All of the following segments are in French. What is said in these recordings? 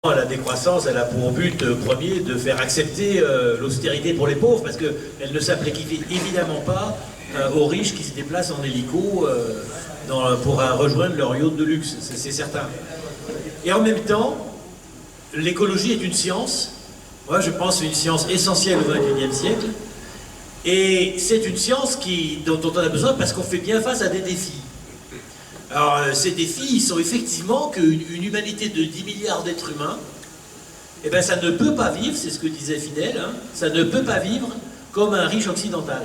La décroissance, elle a pour but premier de faire accepter l'austérité pour les pauvres, parce qu'elle ne s'applique évidemment pas aux riches qui se déplacent en hélico pour rejoindre leur yacht de luxe, c'est certain. Et en même temps, l'écologie est une science, moi je pense une science essentielle au XXIe siècle, et c'est une science dont on a besoin parce qu'on fait bien face à des défis. Alors ces défis, ils sont effectivement qu'une humanité de 10 milliards d'êtres humains, eh ben, ça ne peut pas vivre, c'est ce que disait Fidel, hein, ça ne peut pas vivre comme un riche occidental.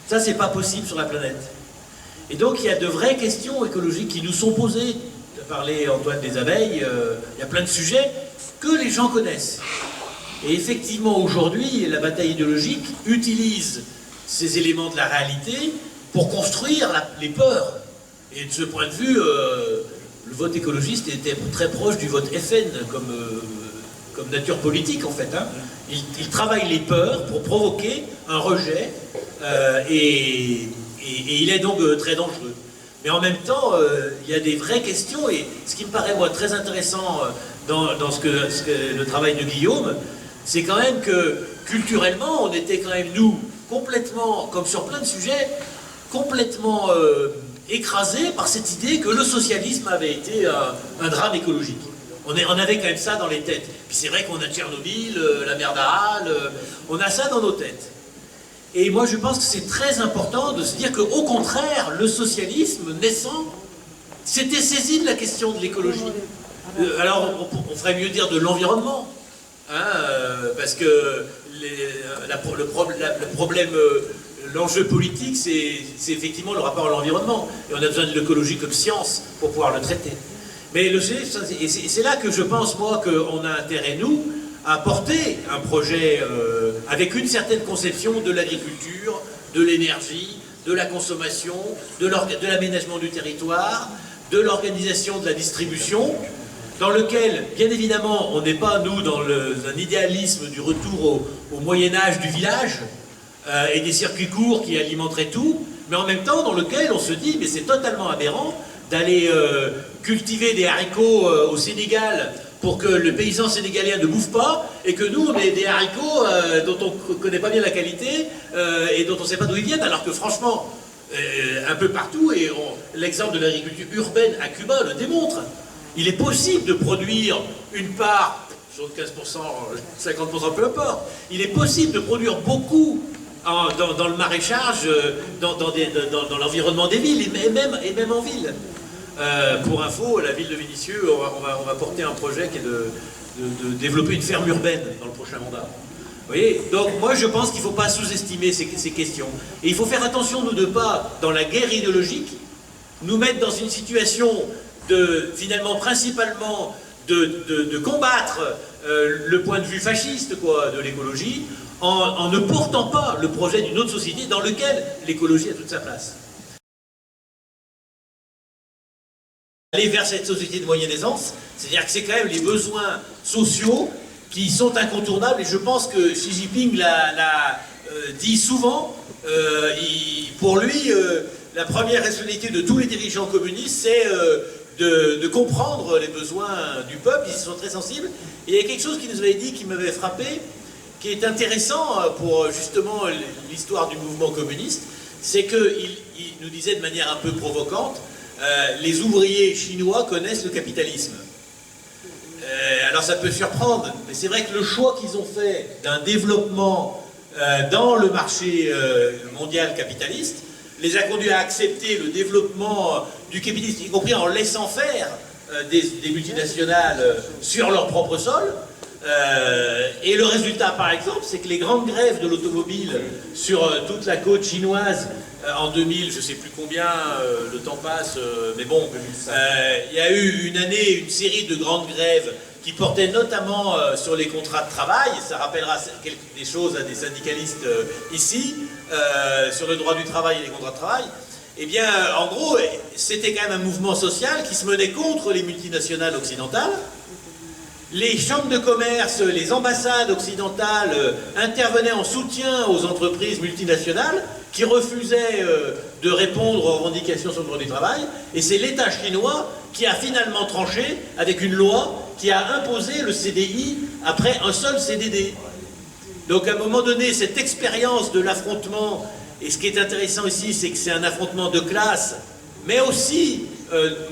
Ça, c'est pas possible sur la planète. Et donc, il y a de vraies questions écologiques qui nous sont posées. Tu as parlé, Antoine, des abeilles, il y a plein de sujets que les gens connaissent. Et effectivement, aujourd'hui, la bataille idéologique utilise ces éléments de la réalité pour construire les peurs. Et de ce point de vue, le vote écologiste était très proche du vote FN comme nature politique, en fait. Hein. Il travaille les peurs pour provoquer un rejet, et il est donc très dangereux. Mais en même temps, il y a des vraies questions, et ce qui me paraît, moi, très intéressant dans le travail de Guillaume, c'est quand même que, culturellement, on était quand même, nous, complètement, comme sur plein de sujets, complètement écrasés par cette idée que le socialisme avait été un drame écologique. On avait quand même ça dans les têtes. Puis c'est vrai qu'on a Tchernobyl, la mer d'Aral, on a ça dans nos têtes. Et moi je pense que c'est très important de se dire qu'au contraire, le socialisme naissant s'était saisi de la question de l'écologie. Alors on ferait mieux dire de l'environnement, hein, parce que le problème, l'enjeu politique, c'est effectivement le rapport à l'environnement. Et on a besoin de l'écologie comme science pour pouvoir le traiter. Mais c'est là que je pense, moi, qu'on a intérêt, nous, à porter un projet avec une certaine conception de l'agriculture, de l'énergie, de la consommation, de l'aménagement du territoire, de l'organisation de la distribution, dans lequel, bien évidemment, on n'est pas, nous, dans un idéalisme du retour au Moyen-Âge du village, et des circuits courts qui alimenteraient tout, mais en même temps, dans lequel on se dit, mais c'est totalement aberrant d'aller cultiver des haricots au Sénégal pour que le paysan sénégalais ne bouffe pas, et que nous, on ait des haricots dont on ne connaît pas bien la qualité et dont on ne sait pas d'où ils viennent, alors que franchement, un peu partout, et l'exemple de l'agriculture urbaine à Cuba le démontre, il est possible de produire une part, sur 15%, 50%, peu importe, il est possible de produire beaucoup dans le maraîchage, dans l'environnement des villes, et même en ville. Pour info, la ville de Vénissieux, on va porter un projet qui est de développer une ferme urbaine dans le prochain mandat. Vous voyez? Donc moi je pense qu'il ne faut pas sous-estimer ces questions. Et il faut faire attention, nous, de ne pas, dans la guerre idéologique, nous mettre dans une situation finalement, principalement, de combattre le point de vue fasciste, quoi, de l'écologie, en ne portant pas le projet d'une autre société dans lequel l'écologie a toute sa place. Aller vers cette société de moyenne aisance, c'est-à-dire que c'est quand même les besoins sociaux qui sont incontournables, et je pense que Xi Jinping l'a dit souvent. Pour lui, la première responsabilité de tous les dirigeants communistes, c'est de comprendre les besoins du peuple, ils sont très sensibles. Et il y a quelque chose qu'il nous avait dit, qui m'avait frappé, qui est intéressant pour justement l'histoire du mouvement communiste, c'est qu'il nous disait de manière un peu provocante, les ouvriers chinois connaissent le capitalisme. Alors ça peut surprendre, mais c'est vrai que le choix qu'ils ont fait d'un développement dans le marché mondial capitaliste les a conduits à accepter le développement du capitalisme, y compris en laissant faire des multinationales sur leur propre sol. Et le résultat, par exemple, c'est que les grandes grèves de l'automobile sur toute la côte chinoise en 2000, je ne sais plus combien, le temps passe, mais bon, il y a eu une série de grandes grèves qui portaient notamment sur les contrats de travail, ça rappellera des choses à des syndicalistes ici, sur le droit du travail et les contrats de travail. Eh bien, en gros, c'était quand même un mouvement social qui se menait contre les multinationales occidentales, les chambres de commerce, les ambassades occidentales intervenaient en soutien aux entreprises multinationales qui refusaient de répondre aux revendications sur le droit du travail, et c'est l'État chinois qui a finalement tranché avec une loi qui a imposé le CDI après un seul CDD. Donc à un moment donné, cette expérience de l'affrontement, et ce qui est intéressant ici, c'est que c'est un affrontement de classe, mais aussi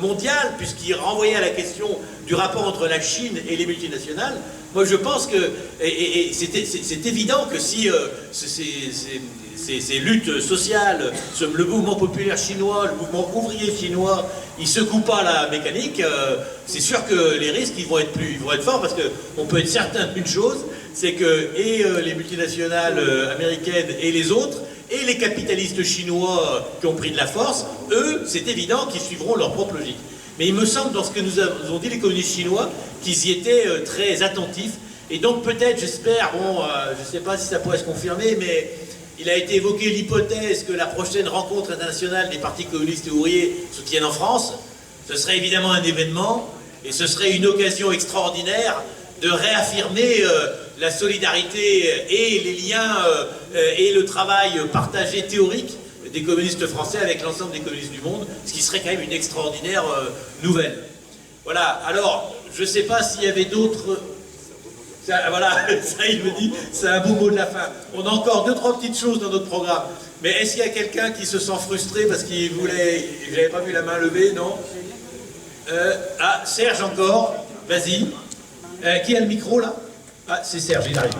mondial, puisqu'il renvoyait à la question du rapport entre la Chine et les multinationales. Moi je pense que, et c'est évident que si ces luttes sociales, le mouvement populaire chinois, le mouvement ouvrier chinois, ils secouent pas la mécanique, c'est sûr que les risques ils vont être forts, parce qu'on peut être certain d'une chose, c'est que les multinationales américaines et les autres, et les capitalistes chinois qui ont pris de la force, eux, c'est évident qu'ils suivront leur propre logique. Mais il me semble, dans ce que nous ont dit les communistes chinois, qu'ils y étaient très attentifs. Et donc peut-être, j'espère, bon, je ne sais pas si ça pourrait se confirmer, mais il a été évoqué l'hypothèse que la prochaine rencontre internationale des partis communistes et ouvriers se tienne en France. Ce serait évidemment un événement, et ce serait une occasion extraordinaire de réaffirmer la solidarité et les liens et le travail partagé théorique des communistes français avec l'ensemble des communistes du monde, ce qui serait quand même une extraordinaire nouvelle. Voilà, alors, je ne sais pas s'il y avait d'autres... Voilà, ça il me dit, c'est un beau mot de la fin. On a encore 2-3 petites choses dans notre programme. Mais est-ce qu'il y a quelqu'un qui se sent frustré parce qu'il voulait... J'avais pas vu la main levée, non Serge encore, vas-y. Qui a le micro là? Ah, c'est Serge, il arrive.